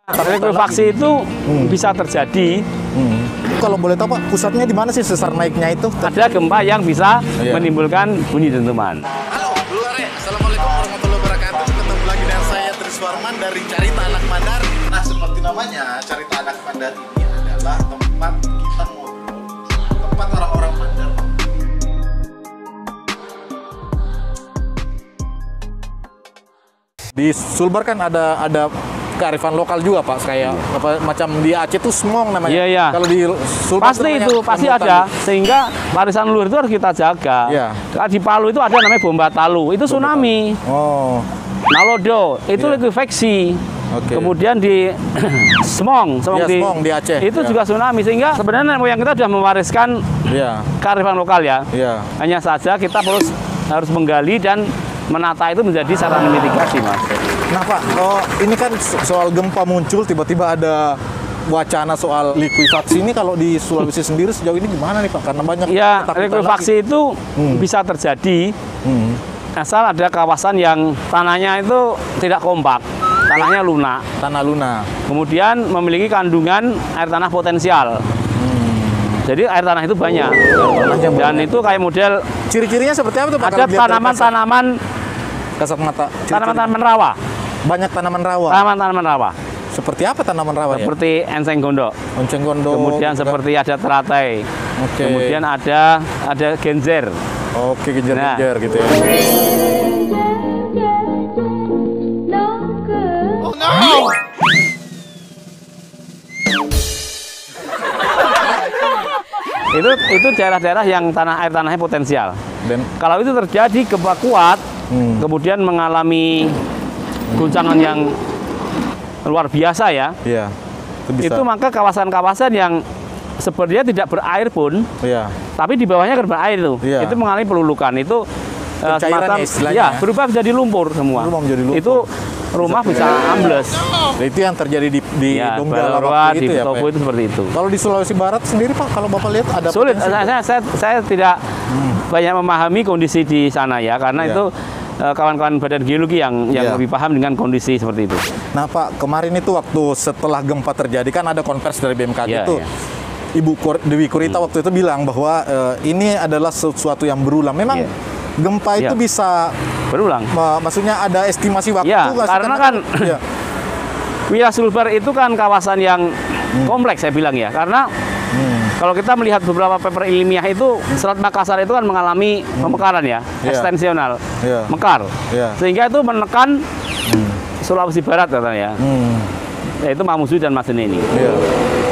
Likuifaksi itu bisa terjadi. Kalau boleh tahu Pak, pusatnya di mana sih sesar naiknya itu? Ada gempa yang bisa menimbulkan bunyi dentuman. Halo, Lure. Assalamualaikum warahmatullahi wabarakatuh. Ketemu lagi dengan saya Tris Warman dari Carita Anak Mandar. Nah, seperti namanya, Carita Anak Mandar ini adalah tempat kita ngobrol, tempat orang-orang Mandar. Di Sulbar kan ada kearifan lokal juga Pak, kayak apa, macam di Aceh itu Semong namanya. Iya. Kalau di Sulbar pasti ada, sehingga warisan luhur itu harus kita jaga. Iya. Di Palu itu ada namanya Bomba Talu, itu tsunami. Oh. Nalodo itu likuifaksi. Oke. Kemudian di Semong di Aceh. Itu juga tsunami, sehingga sebenarnya moyang kita sudah mewariskan kearifan lokal ya. Iya. Hanya saja kita harus menggali dan menata itu menjadi sarana mitigasi, Mas. Nah Pak, ini kan soal gempa muncul, tiba-tiba ada wacana soal likuifaksi ini. Kalau di Sulawesi sendiri sejauh ini gimana nih Pak? Karena banyak likuifaksi itu bisa terjadi asal ada kawasan yang tanahnya itu tidak kompak, tanahnya lunak. Tanah lunak. Kemudian memiliki kandungan air tanah potensial. Jadi air tanah itu banyak. Dan itu kayak model. Ciri-cirinya seperti apa tuh Pak? Ada tanaman-tanaman kasat mata. Tanaman-tanaman rawa. Banyak tanaman rawa. Tanaman-tanaman rawa. Seperti apa tanaman rawa? Seperti enceng gondok. Enceng gondok. Kemudian seperti ada teratai. Oke. Kemudian ada genjer. Oke, genjer-genjer gitu ya. Oh no! Itu daerah-daerah yang air tanahnya potensial. Dan kalau itu terjadi gempa kuat, kemudian mengalami guncangan yang luar biasa ya. Iya. Itu maka kawasan-kawasan yang sebenarnya tidak berair pun, tapi di bawahnya kan berair itu. Itu mengalami pelulukan. Itu semacam berubah menjadi lumpur semua. Itu rumah bisa ambles. Itu yang terjadi di Donggala waktu itu ya, Pak? Itu seperti itu. Kalau di Sulawesi Barat sendiri Pak, kalau Bapak lihat ada sulit. Saya tidak banyak memahami kondisi di sana ya, karena itu kawan-kawan badan geologi yang lebih paham dengan kondisi seperti itu. Nah Pak, kemarin itu waktu setelah gempa terjadi kan ada konversi dari BMKG itu. Ibu Dewi Kurita waktu itu bilang bahwa ini adalah sesuatu yang berulang. Memang gempa itu bisa berulang. Maksudnya ada estimasi waktu nggak? Karena kan wilayah Sulbar itu kan kawasan yang kompleks saya bilang ya. Karena kalau kita melihat beberapa paper ilmiah itu, Selat Makassar itu kan mengalami pemekaran ya, ekstensional, mekar. Sehingga itu menekan Sulawesi Barat katanya ya. Yaitu Mamuju dan Majene ini.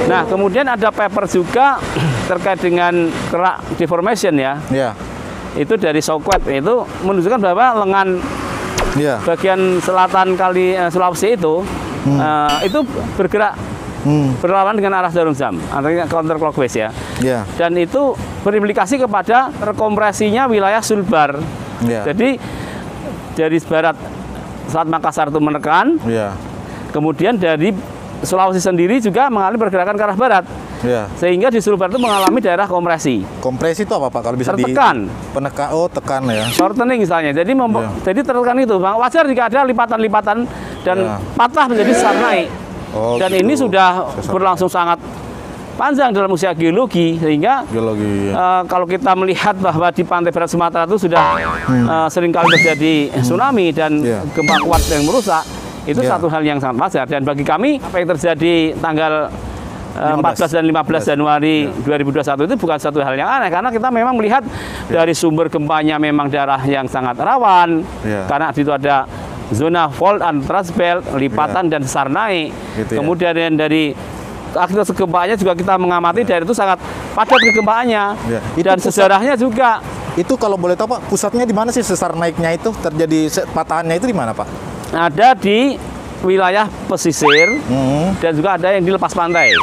Nah, kemudian ada paper juga terkait dengan kerak deformation ya. Itu dari Sokwet, itu menunjukkan bahwa lengan bagian selatan kali Sulawesi itu bergerak berlawanan dengan arah jarum jam, artinya counterclockwise ya. Dan itu berimplikasi kepada rekompresinya wilayah Sulbar. Jadi dari barat Selat Makassar itu menekan, kemudian dari Sulawesi sendiri juga mengalami pergerakan ke arah barat. Sehingga di Sulbar itu mengalami daerah kompresi. Kompresi itu apa Pak? Kalau bisa tertekan. Tekan ya. Shortening misalnya. Jadi jadi tertekan itu. Wajar jika ada lipatan-lipatan dan patah menjadi sesar naik. Dan ini sudah berlangsung sangat panjang dalam usia geologi, sehingga kalau kita melihat bahwa di pantai barat Sumatera itu sudah seringkali terjadi tsunami dan gempa kuat yang merusak, itu satu hal yang sangat wajar. Dan bagi kami apa yang terjadi tanggal 14 dan 15 Januari 2021 itu bukan satu hal yang aneh, karena kita memang melihat dari sumber gempanya memang daerah yang sangat rawan, karena di situ ada zona fault and thrust belt, lipatan dan sesar naik. Kemudian dari aktivitas gempanya juga kita mengamati daerah itu sangat padat kegempaannya. Dan sejarahnya juga. Itu kalau boleh tahu Pak, pusatnya di mana sih sesar naiknya itu terjadi, patahannya itu di mana Pak? Ada di wilayah pesisir dan juga ada yang di lepas pantai.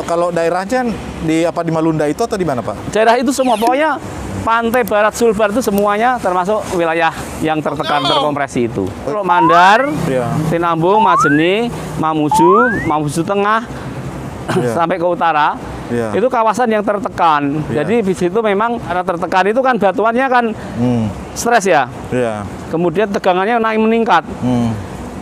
Kalau daerahnya di Malunda itu atau di mana Pak? Daerah itu semua, pokoknya pantai barat Sulbar itu semuanya termasuk wilayah yang tertekan terkompresi itu. Kalau Mandar, Tinambung, Majene, Mamuju Tengah sampai ke utara, itu kawasan yang tertekan. Jadi di situ memang karena tertekan itu kan batuannya kan stres ya. Kemudian tegangannya naik meningkat.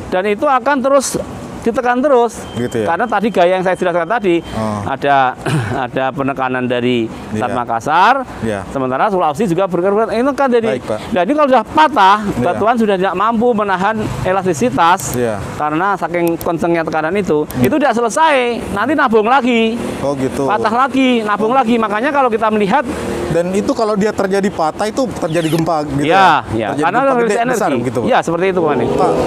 Dan itu akan terus ditekan terus. Gitu ya? Karena tadi gaya yang saya jelaskan tadi, ada penekanan dari Selat Makassar, sementara Sulawesi juga bergerak ini kan jadi. Nah ini kalau sudah patah, batuan sudah tidak mampu menahan elastisitas karena saking kencengnya tekanan itu tidak selesai, nanti nabung lagi. Oh gitu. Patah lagi, nabung lagi. Makanya kalau kita melihat, dan itu kalau dia terjadi patah itu terjadi gempa gitu ya. Karena gempa gede, energi besar, gitu. Ya seperti itu Pak.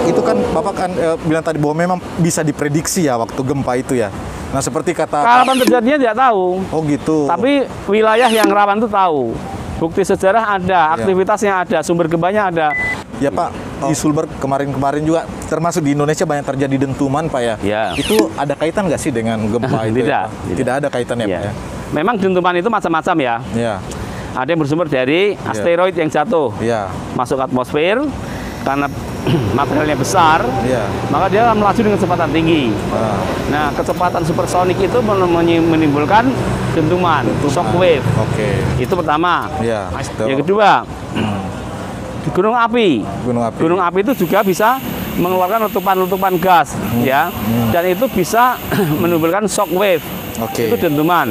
Itu kan Bapak kan bilang tadi bahwa memang bisa diprediksi ya waktu gempa itu ya. Nah seperti kata kapan terjadinya tidak tahu. Oh gitu. Tapi wilayah yang rawan itu tahu. Bukti sejarah ada, aktivitasnya ada, sumber gempanya ada. Ya Pak, di Sulber kemarin-kemarin juga termasuk di Indonesia banyak terjadi dentuman Pak ya. Itu ada kaitan nggak sih dengan gempa itu? Tidak ada kaitannya Pak ya. Memang dentuman itu macam-macam ya. Ada yang bersumber dari asteroid yang jatuh masuk ke atmosfer karena materialnya besar, maka dia melaju dengan kecepatan tinggi. Nah, kecepatan supersonik itu menimbulkan dentuman, shockwave. Itu pertama. Yang kedua, di gunung api. Gunung api itu juga bisa mengeluarkan letupan-letupan gas, dan itu bisa menimbulkan shockwave. Itu dentuman.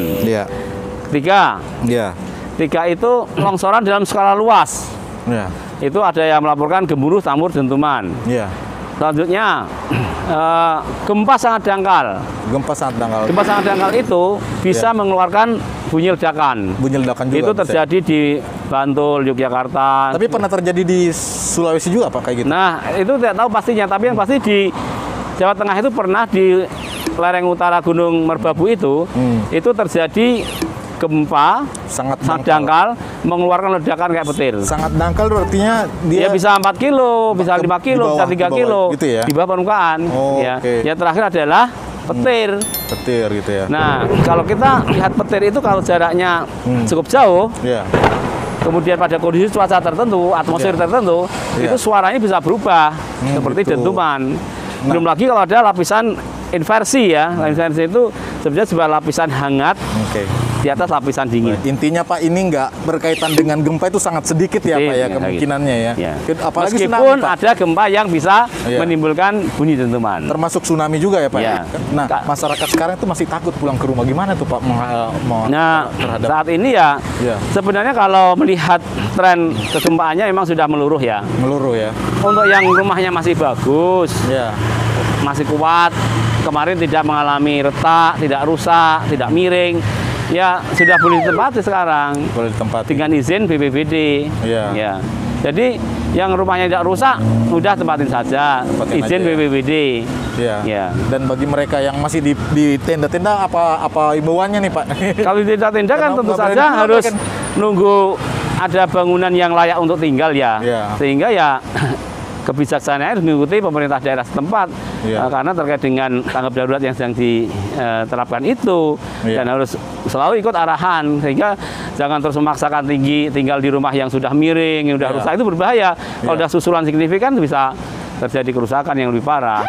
Tiga itu longsoran dalam skala luas. Itu ada yang melaporkan gemuruh, tambur, dentuman. Selanjutnya gempa sangat dangkal. Gempa sangat dangkal itu bisa mengeluarkan bunyi ledakan. Bunyi ledakan juga. Itu terjadi di Bantul, Yogyakarta. Tapi pernah terjadi di Sulawesi juga Pak kayak gitu? Nah, itu tidak tahu pastinya, tapi yang pasti di Jawa Tengah itu pernah di lereng utara Gunung Merbabu itu terjadi gempa sangat dangkal mengeluarkan ledakan kayak petir. Sangat dangkal artinya dia bisa 4 kilo, bisa 5 kilo, bisa 3 kilo gitu ya? Di bawah permukaan. Yang terakhir adalah petir. Petir gitu ya. Nah, kalau kita lihat petir itu kalau jaraknya cukup jauh, kemudian pada kondisi cuaca tertentu, atmosfer tertentu, itu suaranya bisa berubah seperti dentuman. Belum lagi kalau ada lapisan inversi ya. Inversi itu sebenarnya sebuah lapisan hangat di atas lapisan dingin. Intinya Pak, ini nggak berkaitan dengan gempa itu sangat sedikit ya Pak ya kemungkinannya ya. Apalagi meskipun tsunami, ada gempa yang bisa menimbulkan bunyi dentuman. Termasuk tsunami juga ya Pak. Nah, masyarakat sekarang itu masih takut pulang ke rumah. Gimana tuh Pak? Saat ini ya, sebenarnya kalau melihat tren kegempaannya memang sudah meluruh ya. Meluruh ya. Untuk yang rumahnya masih bagus, masih kuat, kemarin tidak mengalami retak, tidak rusak, tidak miring, ya sudah boleh ditempati sekarang. Boleh ditempati. Dengan izin BPBD. Jadi yang rumahnya tidak rusak, udah tempatin saja. Izin BPBD. Dan bagi mereka yang masih di tenda-tenda, apa imbauannya nih Pak? Kalau di tenda-tenda kan tentu saja harus nunggu ada bangunan yang layak untuk tinggal ya. Sehingga ya kebijaksanaan harus mengikuti pemerintah daerah setempat karena terkait dengan tanggap darurat yang sedang diterapkan itu dan harus selalu ikut arahan, sehingga jangan terus memaksakan tinggal di rumah yang sudah miring, yang sudah rusak, itu berbahaya. Kalau sudah susulan signifikan bisa terjadi kerusakan yang lebih parah.